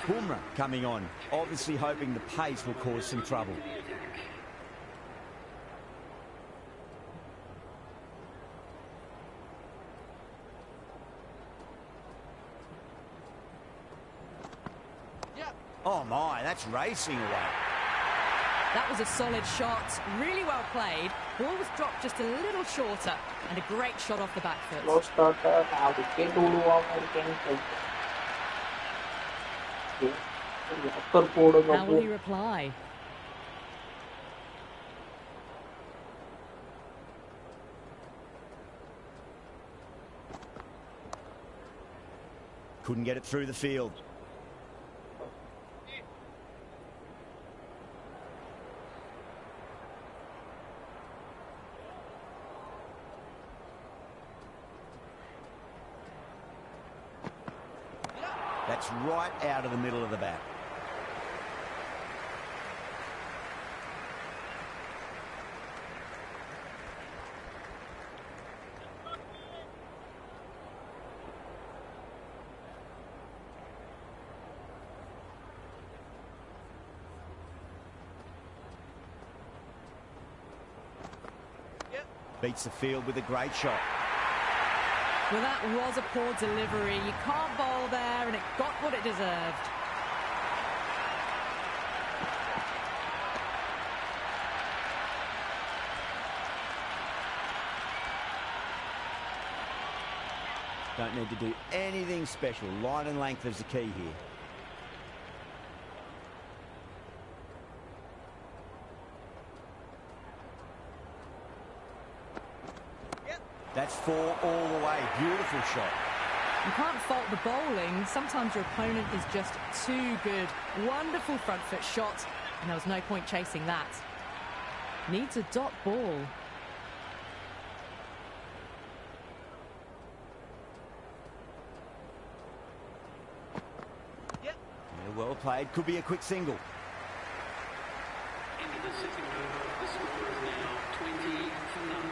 Bumrah coming on, obviously hoping the pace will cause some trouble. Oh my, that's racing away. That was a solid shot, really well played. Ball was dropped just a little shorter, and a great shot off the back foot. Slow starter, now wicket How will he reply? Couldn't get it through the field. That's right out of the middle of the bat. Beats the field with a great shot. Well, that was a poor delivery. You can't bowl there, and it got what it deserved. Don't need to do anything special. Line and length is the key here. That's 4 all the way. Beautiful shot. You can't fault the bowling. Sometimes your opponent is just too good. Wonderful front foot shot, and there was no point chasing that. Needs a dot ball. Yeah, well played. Could be a quick single. Into the second over, the score is now 20 for none.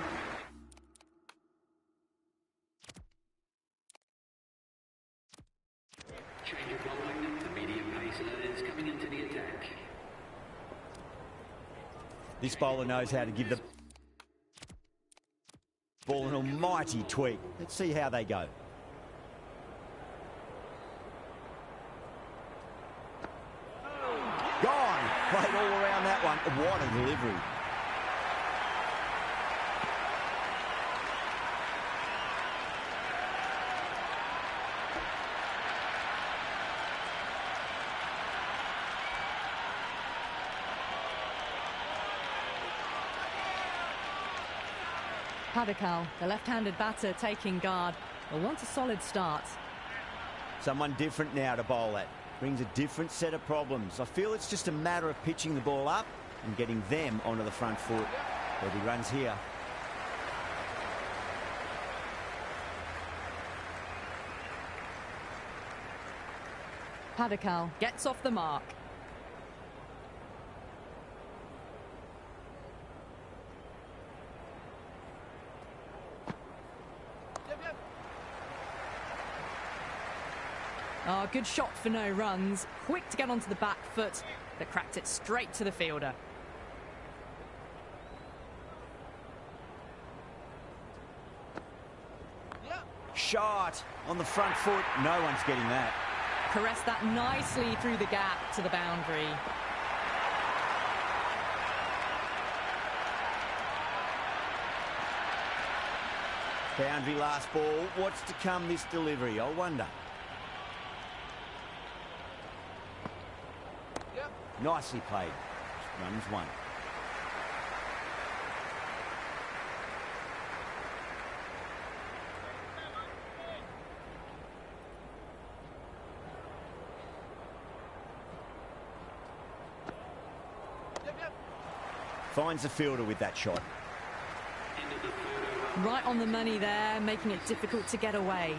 Change of bowling, the medium pacer is coming into the attack. This bowler knows how to give the ball an almighty tweak. Let's see how they go. Gone! Played all around that one. What a delivery. Padikal, the left-handed batter, taking guard. Will want a solid start. Someone different now to bowl at. Brings a different set of problems. I feel it's just a matter of pitching the ball up and getting them onto the front foot. There'll be runs here. Padikal gets off the mark. Oh, good shot for no runs. Quick to get onto the back foot, but cracked it straight to the fielder. Shot on the front foot. No one's getting that. Caressed that nicely through the gap to the boundary. Boundary last ball. What's to come this delivery? I wonder. Yep. Nicely played. Runs one. Finds the fielder with that shot. Right on the money there, making it difficult to get away.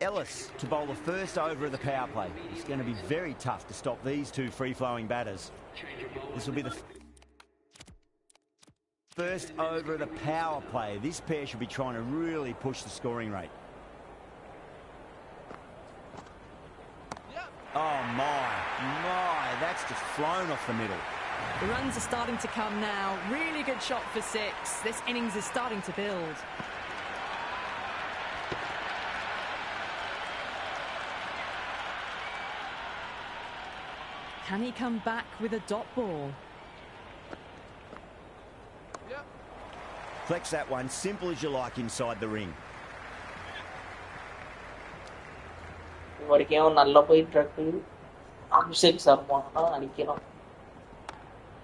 Ellis to bowl the first over of the power play. It's going to be very tough to stop these two free-flowing batters. This will be the first over of the power play. This pair should be trying to really push the scoring rate. Oh, my, that's just flown off the middle. The runs are starting to come now. Really good shot for 6. This innings is starting to build. Can he come back with a dot ball? Flex that one, simple as you like inside the ring. வரைக்கும் நல்லா போயிட்டு இருக்கு அபிஷேக் சர்மா அடிக்கணும்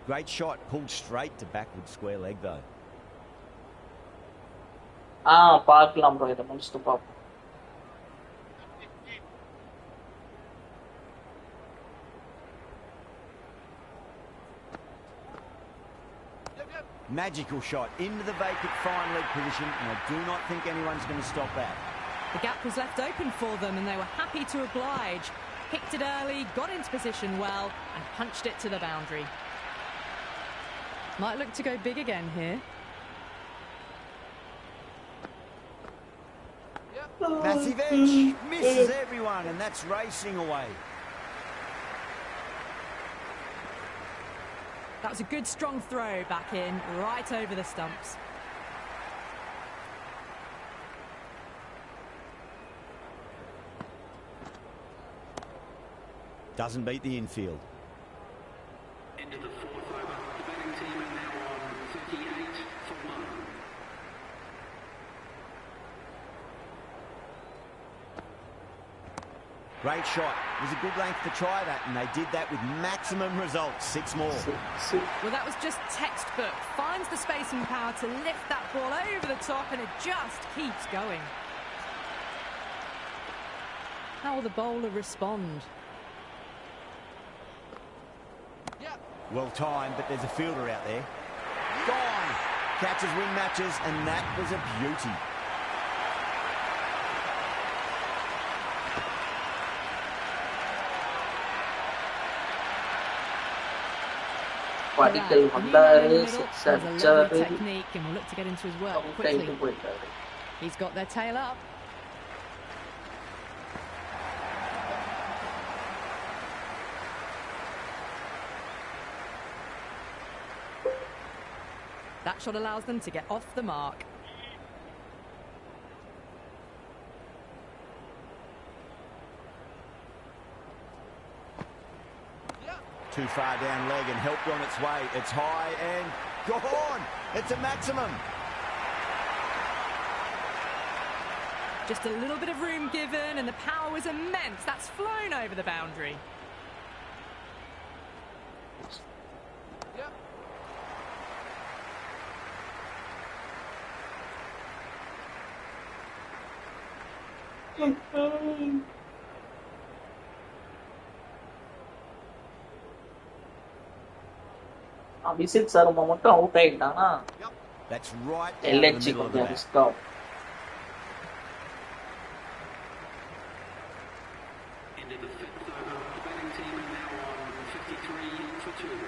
Great shot, pulled straight to backward square leg though. பார்க்கலாம் bro இதை முடிச்சுட்டு பார்ப்போம் Magical shot into the vacant fine leg position, and I do not think anyone's going to stop that. The gap was left open for them and they were happy to oblige. Picked it early, got into position well and punched it to the boundary. Might look to go big again here. Massive edge, misses everyone, and that's racing away. That was a good strong throw back in, right over the stumps. Doesn't beat the infield. Into the 4th over. The batting team are now on 38 for 1. Great shot. It was a good length to try that, and they did that with maximum results. 6 more. Well, that was just textbook. Finds the space and power to lift that ball over the top, and it just keeps going. How will the bowler respond? Well timed, but there's a fielder out there. Gone! Catches win matches, and that was a beauty. படிக்கல் வந்தாரு There's a lovely technique and will look to get into his work quickly. He's got their tail up. That shot allows them to get off the mark. Too far down leg and helped on its way. It's high and gone. It's a maximum. Just a little bit of room given and the power was immense. That's flown over the boundary. Abhishek Sharma மட்டும் out ஆயிட்டானா That's right. LH கொஞ்சம் risk ஆகும் Into the 5th over. The batting team are now on 53 for 2.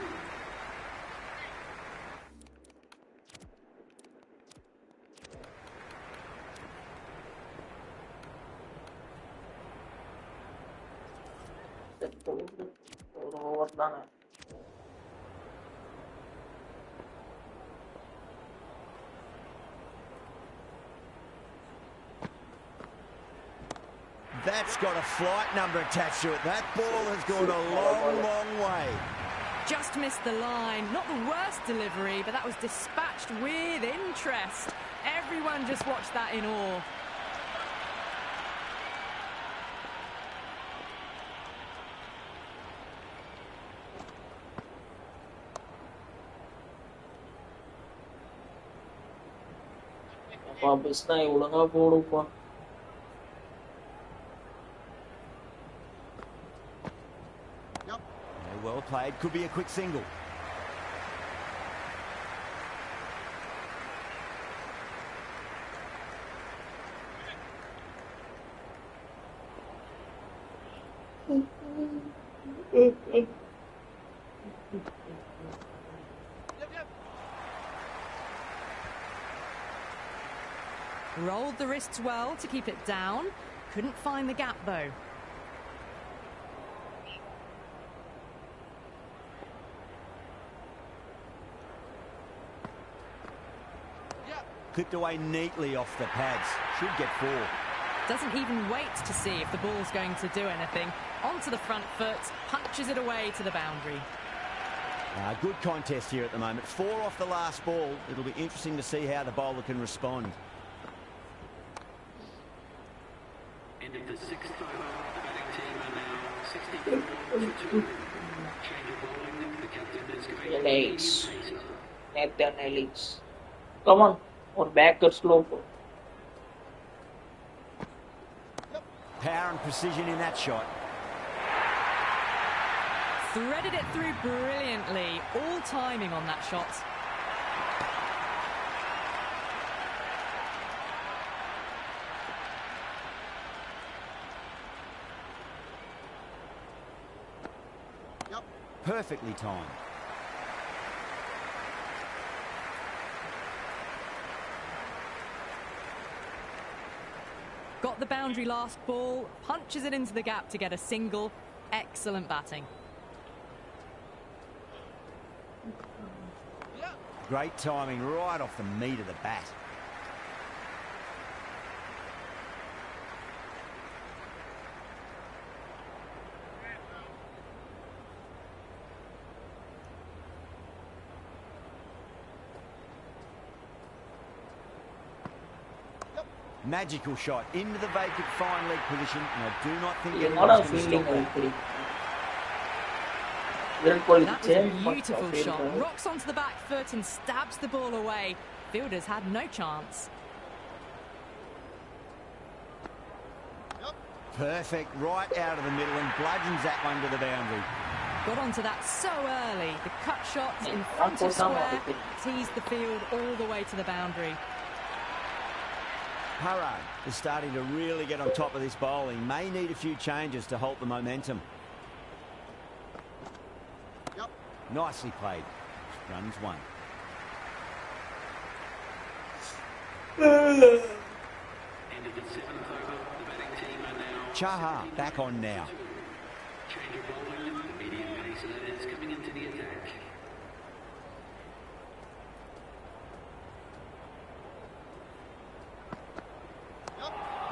ஒரு over தானே That's got a flight number attached to it. That ball has gone a long, long way. just missed the line. Not the worst delivery, but that was dispatched with interest. Everyone just watched that in awe. Well played, could be a quick single. Rolled the wrists well to keep it down. Couldn't find the gap though. Clipped away neatly off the pads. Should get 4. Doesn't even wait to see if the ball's going to do anything. Onto the front foot, punches it away to the boundary. Good contest here at the moment. 4 off the last ball. It'll be interesting to see how the bowler can respond. End of the 6th over. The batting team are now 64 for 2. Change of bowling. The captain is going Ellis. Nathan Ellis. Come on. Or back or slow. Power and precision in that shot. Threaded it through brilliantly. All timing on that shot. Perfectly timed. Got the boundary last ball, punches it into the gap to get a single. Excellent batting. Great timing right off the meat of the bat. Magical shot into the vacant fine leg position, and I do not think Not a anyone's going to feeling. stop that. That was a beautiful shot. Rocks onto the back foot and stabs the ball away. Fielders had no chance. Perfect, right out of the middle, and bludgeons that one to the boundary. Got onto that so early. The cut shot in front of square teased the field all the way to the boundary. Parrard is starting to really get on top of this bowling. May need a few changes to halt the momentum. Nicely played. Runs 1. End of the 7th over. The batting team are now Chaha back on now. change of bowling. The medium pacer is coming into the attack.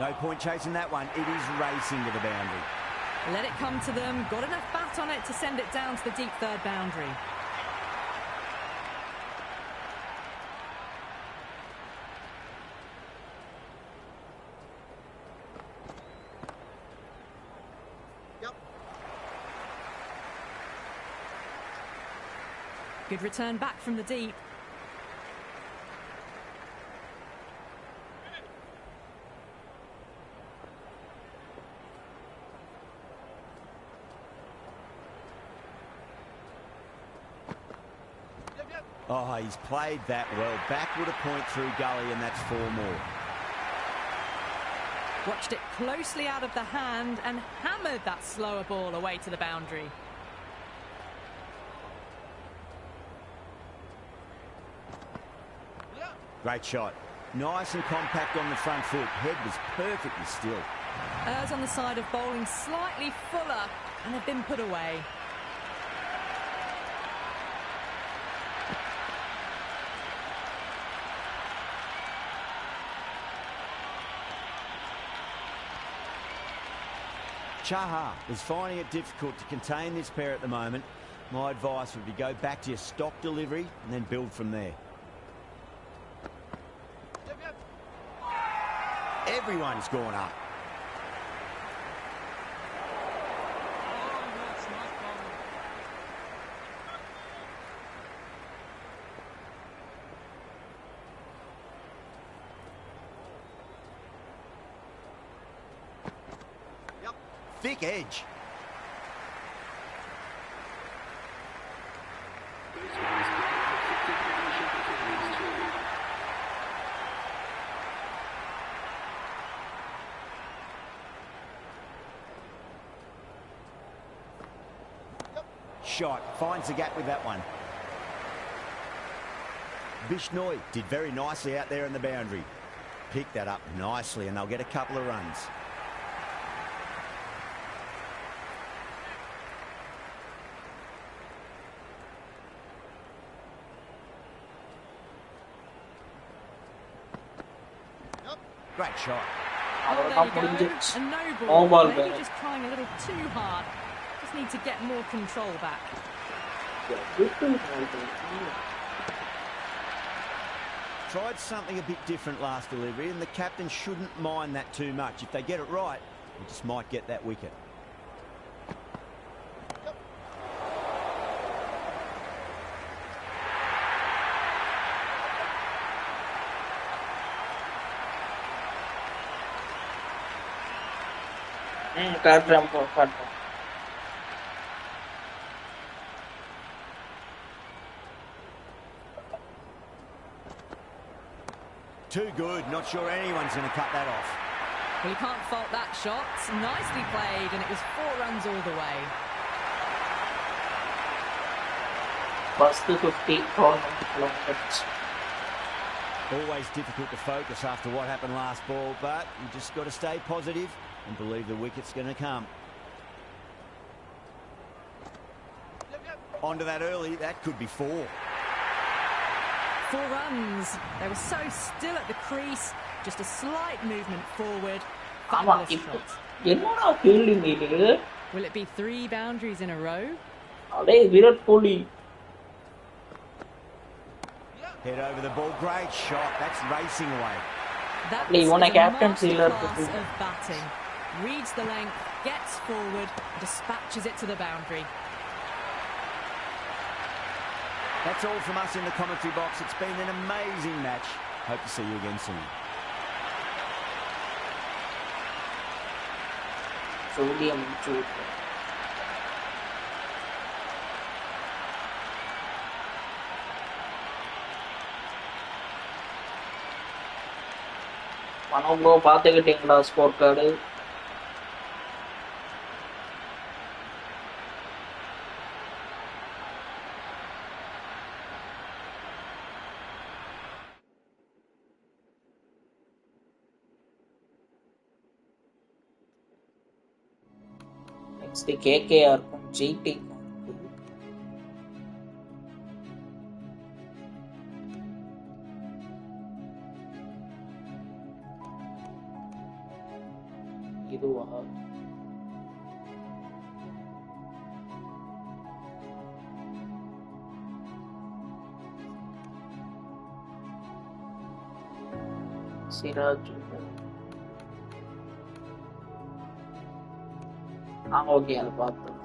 No point chasing that one. It is racing to the boundary. Let it come to them. Got enough bat on it to send it down to the deep third boundary. Good return back from the deep. Oh, he's played that well. Backward a point through gully, and that's 4 more. Watched it closely out of the hand and hammered that slower ball away to the boundary. Great shot. Nice and compact on the front foot. Head was perfectly still. Errs on the side of bowling slightly fuller, and they've been put away. Chaha is finding it difficult to contain this pair at the moment. My advice would be go back to your stock delivery and then build from there. Everyone's gone up. Thick edge. Shot, finds the gap with that one. Bishnoi did very nicely out there in the boundary. Picked that up nicely and they'll get a couple of runs. Great shot. Oh, there you go. A no ball. No ball, Maybe man. just trying a little too hard. Just need to get more control back. Tried something a bit different last delivery, and the captain shouldn't mind that too much. If they get it right, they just might get that wicket. Cut. Too good. Not sure anyone's going to cut that off. Well, you can't fault that shot. Nicely played, and it was 4 runs all the way. First 50 kilometers. Always difficult to focus after what happened last ball, but you just got to stay positive and believe the wicket's going to come. Onto that early, that could be 4. 4 runs. They were so still at the crease. Just a slight movement forward. Fabulous shot. Will it be 3 boundaries in a row? Virat Kohli. Head over the ball, great shot. That's racing away. That's He won a a captaincy masterclass here. of batting. Reads the length, gets forward, dispatches it to the boundary. That's all from us in the commentary box. It's been an amazing match. Hope to see you again soon. Mano bro, பார்த்துக்கிட்டீங்களா score card? Next KKR GT. இதுவா? Siraj. Okay, அதை பார்த்தோம்.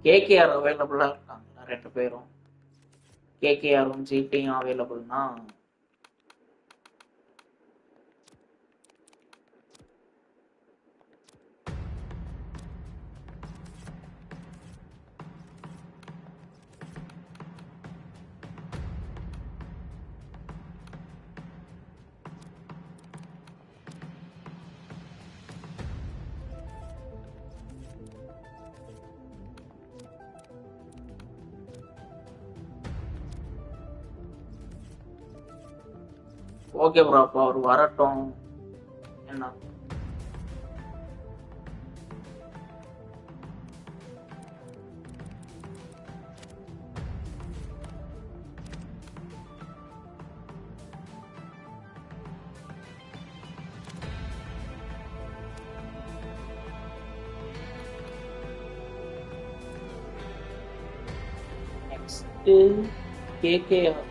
KKR அவைலபிளா இருக்காங்களா 2 பேரும்? கேகேஆரும் ஜிடியும் அவைலபிள்னா okay bro. அப்போ அவர் வரட்டும். என்ன நெக்ஸ்ட் கேகேஆர்.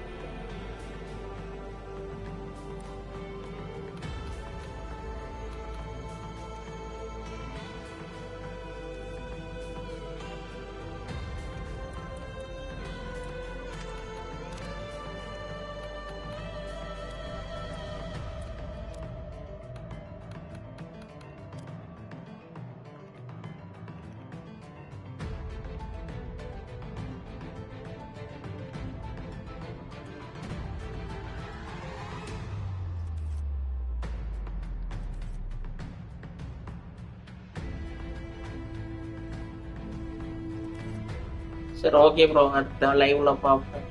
சரி ஓகே ப்ரோ. அடுத்த லைவ்ல பார்ப்போம்.